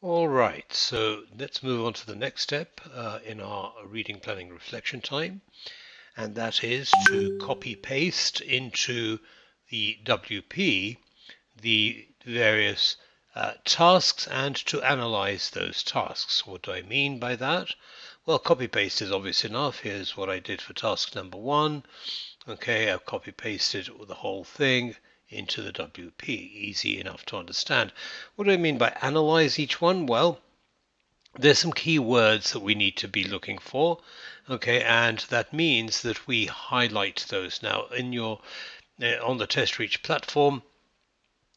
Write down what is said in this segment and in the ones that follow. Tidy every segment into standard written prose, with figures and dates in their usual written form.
All right, so let's move on to the next step in our reading planning reflection time, and that is to copy paste into the WP the various tasks and to analyze those tasks. What do I mean by that? Well, copy paste is obvious enough. Here's what I did for task number 1. Okay, I've copy pasted the whole thing into the WP. Easy enough to understand. What do I mean by analyze each one? Well, there's some key words that we need to be looking for. Okay, and that means that we highlight those. Now, in your on the TestReach platform,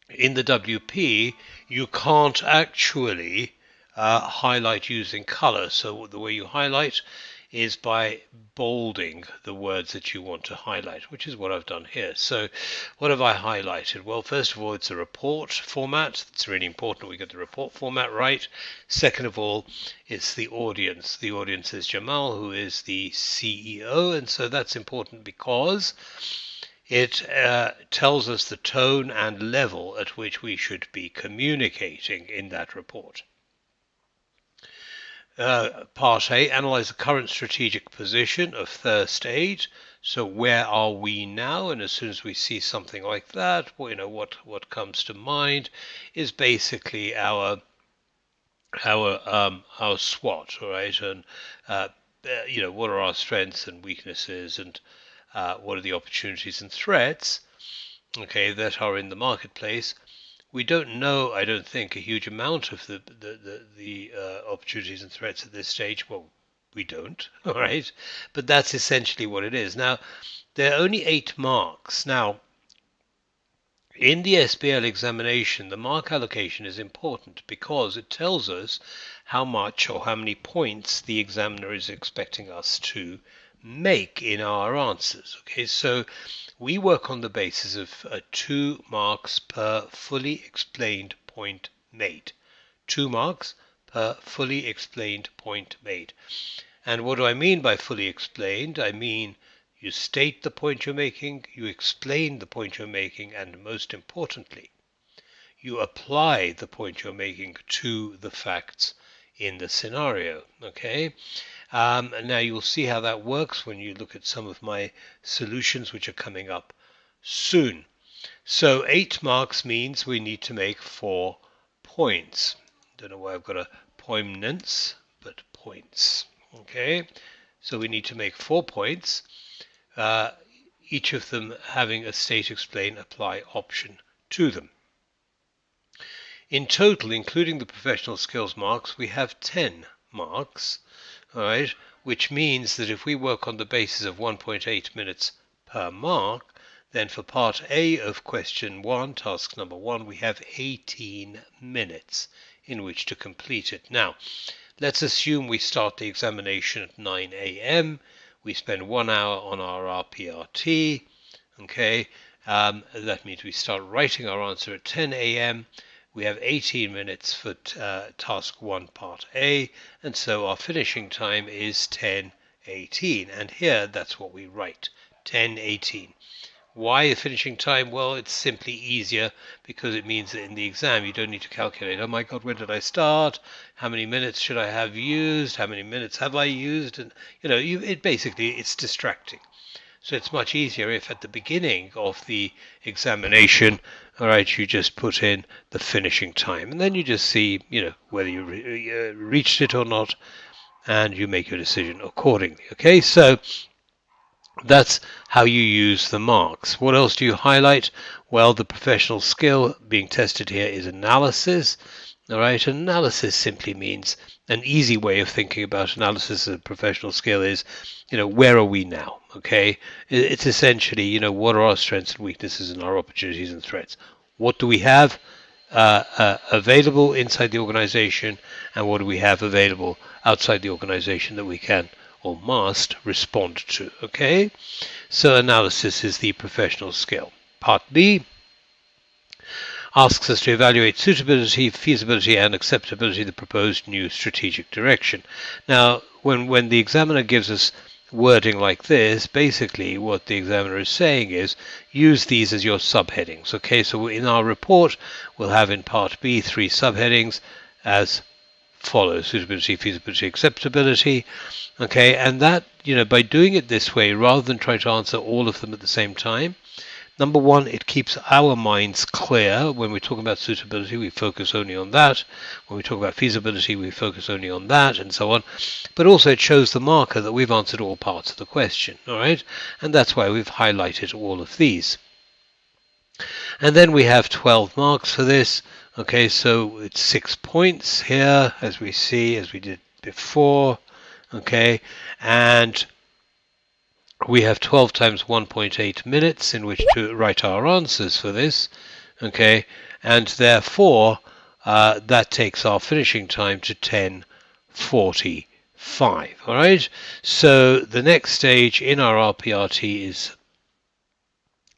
in the WP, you can't actually highlight using color. So the way you highlight is by bolding the words that you want to highlight, which is what I've done here. So what have I highlighted? Well, first of all, it's a report format. It's really important we get the report format right. Second of all, it's the audience. The audience is Jamal, who is the CEO, and so that's important because it tells us the tone and level at which we should be communicating in that report. Part A, analyze the current strategic position of first aid. So where are we now? And as soon as we see something like that, what comes to mind is basically our SWOT, all right? And what are our strengths and weaknesses, and what are the opportunities and threats, okay, that are in the marketplace. We don't know, I don't think, a huge amount of the opportunities and threats at this stage. Well, we don't, all right? But that's essentially what it is. Now, there are only 8 marks. Now, in the SBL examination, the mark allocation is important because it tells us how much or how many points the examiner is expecting us to make in our answers. Okay, so we work on the basis of 2 marks per fully explained point made. 2 marks per fully explained point made. And what do I mean by fully explained? I mean you state the point you're making, you explain the point you're making, and most importantly, you apply the point you're making to the facts in the scenario. Okay? Now you'll see how that works when you look at some of my solutions which are coming up soon. So 8 marks means we need to make 4 points. Don't know why I've got a poignance, but points. Okay, so we need to make 4 points, each of them having a state, explain, apply option to them. In total, including the professional skills marks, we have 10 marks, all right, which means that if we work on the basis of 1.8 minutes per mark, then for part A of question 1, task number 1, we have 18 minutes in which to complete it. Now, let's assume we start the examination at 9 a.m. We spend 1 hour on our RPRT. Okay, that means we start writing our answer at 10 a.m. We have 18 minutes for task 1, part A, and so our finishing time is 10:18. And here, that's what we write, 10:18. Why the finishing time? Well, it's simply easier because it means that in the exam you don't need to calculate, oh my god, when did I start? How many minutes should I have used? How many minutes have I used? And it's distracting. So it's much easier if at the beginning of the examination, all right, you just put in the finishing time, and then you just see, whether you reached it or not, and you make your decision accordingly. Okay, so that's how you use the marks. What else do you highlight? Well, the professional skill being tested here is analysis. All right, analysis simply means an easy way of thinking about analysis as a professional skill is, where are we now? Okay, it's essentially, what are our strengths and weaknesses and our opportunities and threats? What do we have available inside the organization, and what do we have available outside the organization that we can or must respond to? Okay, so analysis is the professional skill. Part B asks us to evaluate suitability, feasibility, and acceptability of the proposed new strategic direction. Now, when the examiner gives us wording like this, basically what the examiner is saying is use these as your subheadings. Okay, so in our report, we'll have in part B 3 subheadings as follows: suitability, feasibility, acceptability. Okay, and that, by doing it this way, rather than trying to answer all of them at the same time, number one, it keeps our minds clear. When we're talking about suitability, we focus only on that. When we talk about feasibility, we focus only on that, and so on. But also it shows the marker that we've answered all parts of the question, all right? And that's why we've highlighted all of these. And then we have 12 marks for this. Okay, so it's 6 points here, as we did before. Okay, and we have 12 times 1.8 minutes in which to write our answers for this. Okay, and therefore that takes our finishing time to 10:45. All right, so the next stage in our RPRT is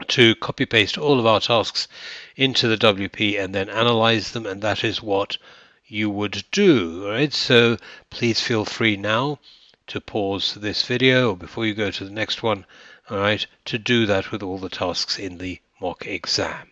to copy paste all of our tasks into the WP and then analyze them, and that is what you would do. All right, so please feel free now to pause this video, or before you go to the next one, all right, to do that with all the tasks in the mock exam.